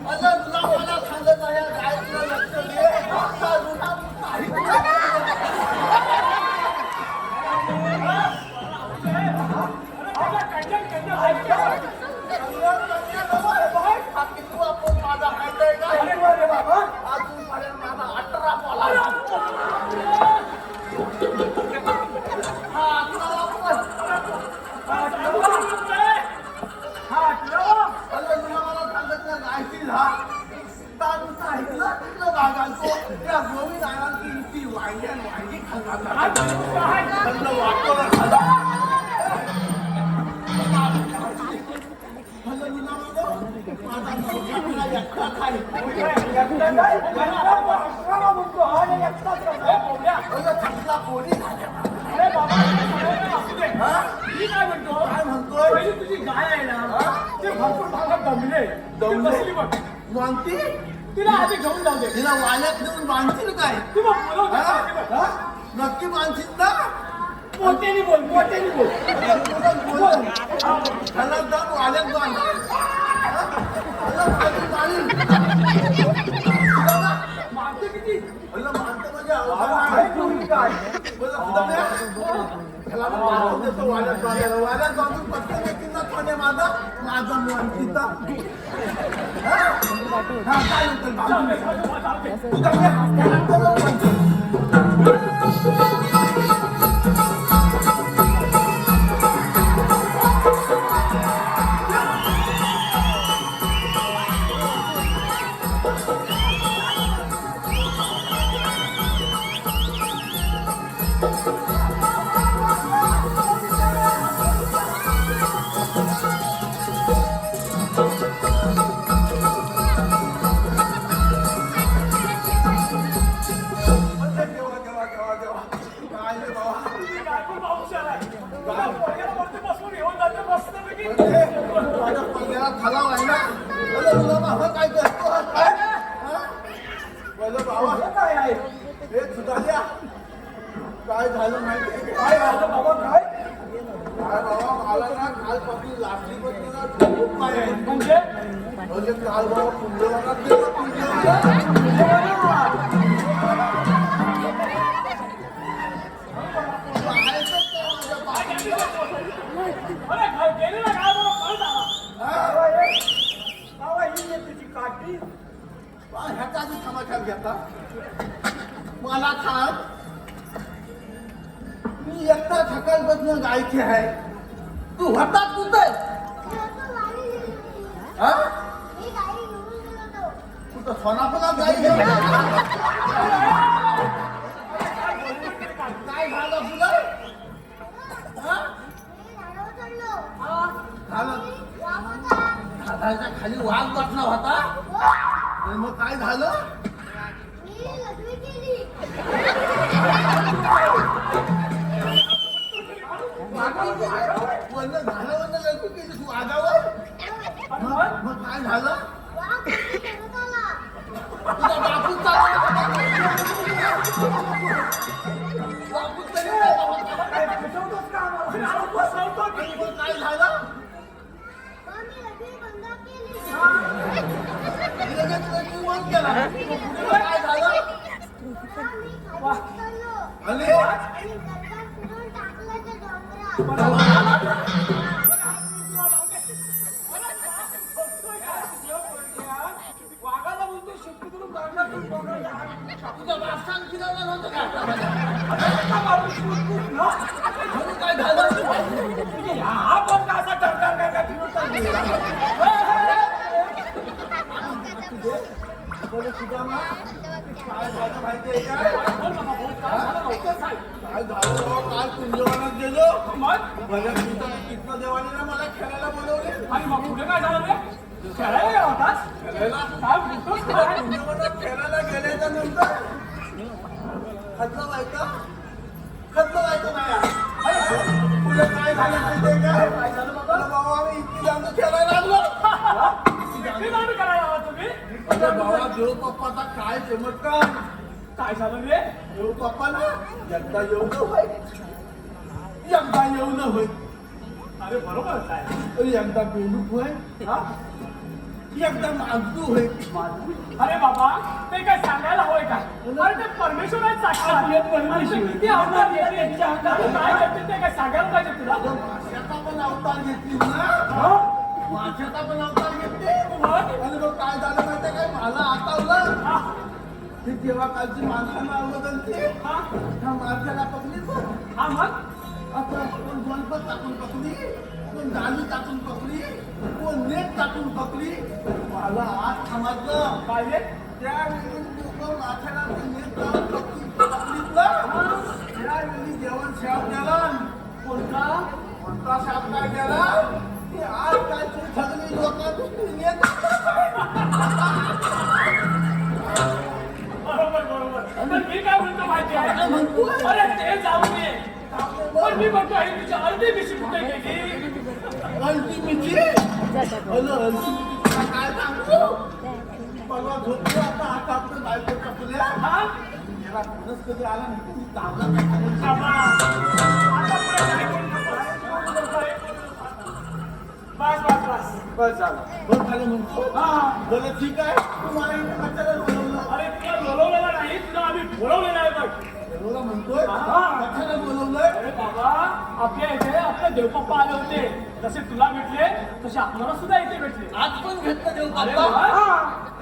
मला सांगत आहे गायचं लक्ष दे तुझी गाय आहे ना ते भरपूर भागात दमले मानती तिला आधी घेऊन जाऊ दे. तिला वाल्यात नेऊन बांधशील काय नक्की बांधशील ना पोट्याने बोल त्याला जाऊन वाल्यात बांध मारते किती मानतं म्हणजे काय त्याला बांधून देतो वाल्यात बांधून पटकन येतील ना कोणी माझा मानतीचा काय काय झालं माहिती काय झालं बाबा काय काय बाबा मला ना कालपासून लाटली बसून म्हणजे काल बाबा कुंडवानात गेलो ह्याचा आधी समाचार घेता मला सांग मी एकटा सकाळपासून गायची आहे तू होता कुठे कुठं सोनापुला गाई घेऊन काय झालं तुला झाडाच्या खाली वाघ बसला होता मग काय झालं तू आगावर मग काय झालं तुझा बापू काय झालं काय झालं वाघाला बोलतो शेती करून तुझा बाप फिरवला नव्हतं का काय झालं हा पण का असा टरकार काय झालं माहितीये काय झालं काल कुंजवानात गेलो कृष्ण देवाने मला खेळायला बोलवले आणि मग पुढे काय झालं रे खेळायला गेला होतास कुंजवानात खेळायला गेल्याच्या नंतर खतलं व्हायचं नाही पुढे काय झालं माहितीये काय झालं बाबा आम्ही इतकी जास्त खेळायला लागलो बाबा देव पप्पाचा काय चमत्कार काय झालं रे देव पप्पा ना एकदा येऊन होय अरे बरोबरच आहे. एकदा बेलूक होय हा? एकदा मागदू होय अरे बाबा ते काय सांगायला होय काय अरे ते परमेश्वर आहे साक्षात. आणि ते किती अवतार घेतले आणि काय करते ते काय सांगायला पाहिजे तुला. माशाचा पण अवतार घेतली ना हा? माशाचा पण अवतार घेतली मग? आणि मग काय झालं माहितीये काय मला आतावलं हा? ती तेव्हा कालची माणसांना अवलंबन ती हा? त्या माणसाला पकडली बघ. हा मग? आता कोण गणपत टाकून पकडी कोण गाली टाकून पकडी कोण नेट टाकून पकडी मला आज समजलं पाहिजे त्यावेळी लोक माथ्याला ते नेट लावून पकडीतलं त्यावेळी जेवण शाप गेला कोणता कोणता शाप काय गेला की आज काय तू सगळी लोकांनी नेट बरोबर बरोबर पण मी काय म्हणतो माहिती काय आहे म्हणतोय? अरे ते जाऊ दे पण मी म्हणतो ही तुझी अर्धी मिशी कुठे गेली. अल्टिमिटी काय सांगू परवा झोपलो आता आता आपण बायको टाकूया हा? याला कोणच कधी आला नाही तुम्ही चांगला काय सांगू बाबा, आता पुढे काय करू नको. बस बस बस बस झालं बस झालं म्हणतो हा बरं ठीक आहे तुम्हाला इथे कशाला बोलवलं अरे तुला बोलवलेला नाही तुला आम्ही बोलवलेला आहे बघ. बोलवलं म्हणतोय हा. कशाला बोलवलंय अरे बाबा आपल्या इथे आपले देवपप्पा आले होते जसे तुला भेटले तसे आपल्याला सुद्धा इथे भेटले. आज पण भेटलं देऊ अरे बाप्पा वा.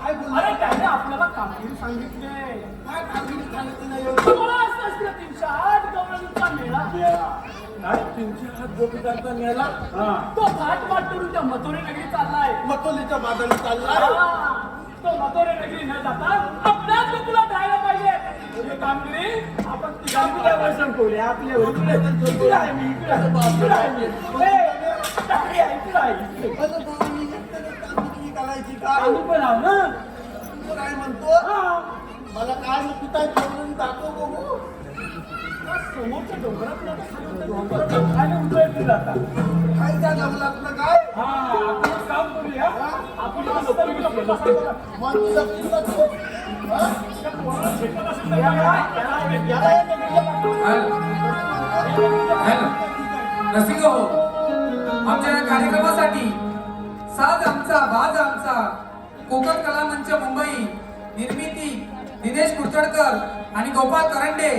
काय अरे बोलला त्याने आपल्याला कामगिरी सांगितले. काय कामगिरी सांगितलं नाही तुम्हाला असं असतं 308 गवळणीचा मेळा काय 308 गोपीदांचा मेला तो घाट वाटून त्या मथुरे नगरी चाललाय. मकोलीच्या बाजारात चाललाय हा, तो मथुरे नगरी न जाता आपल्याच गोकुळात राहायला पाहिजे. ही कामगिरी आपण तिघांनी संपवली. आपल्या इकडे आहे मी इकडे आहे मी. अरे बाबा, मी एकट्याने कामगिरी करायची का पण आहो ना तू काय म्हणतो मला काय पिता ठेवून दाखव बघू समोरच्या डोंगरात खायला उतरायचं जाता. काय त्या जंगलातलं काय हा आपण एक काम करूया आपण मस्त पैकी आपण बसायचं. मग तुझं पिल्लं तू, हा? त्या पोराला झेपत असेल तर याला एक रसिक हो आमच्या या कार्यक्रमासाठी साज आमचा बाज आमचा कोकण कला मंच मुंबई निर्मिती दिनेश कुरतडकर आणि गोपाळ करंडे